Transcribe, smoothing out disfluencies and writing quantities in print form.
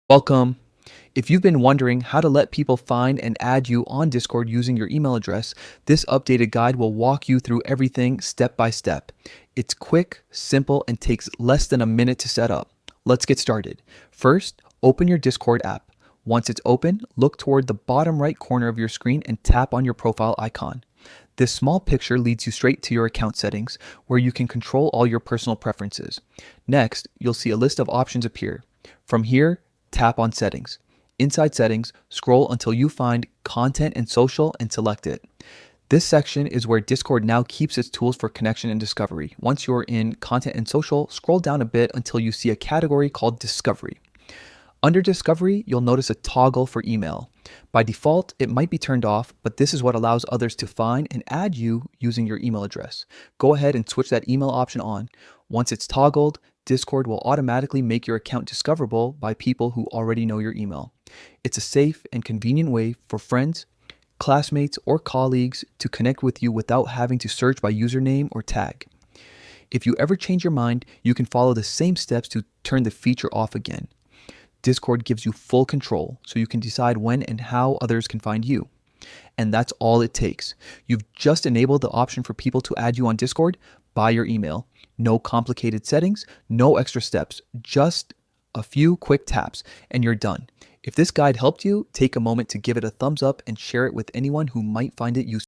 Welcome. If you've been wondering how to let people find and add you on Discord using your email address, this updated guide will walk you through everything step by step. It's quick, simple, and takes less than a minute to set up. Let's get started. First, open your Discord app. Once it's open, look toward the bottom right corner of your screen and tap on your profile icon. This small picture leads you straight to your account settings, where you can control all your personal preferences. Next, you'll see a list of options appear. From here, tap on Settings. Inside Settings, scroll until you find Content and Social and select it. This section is where Discord now keeps its tools for connection and discovery. Once you're in Content and Social, scroll down a bit until you see a category called Discovery. Under Discovery, you'll notice a toggle for email. By default, it might be turned off, but this is what allows others to find and add you using your email address. Go ahead and switch that email option on. Once it's toggled, Discord will automatically make your account discoverable by people who already know your email. It's a safe and convenient way for friends, classmates, or colleagues to connect with you without having to search by username or tag. If you ever change your mind, you can follow the same steps to turn the feature off again. Discord gives you full control, so you can decide when and how others can find you. And that's all it takes. You've just enabled the option for people to add you on Discord by your email. No complicated settings, no extra steps, just a few quick taps, and you're done. If this guide helped you, take a moment to give it a thumbs up and share it with anyone who might find it useful.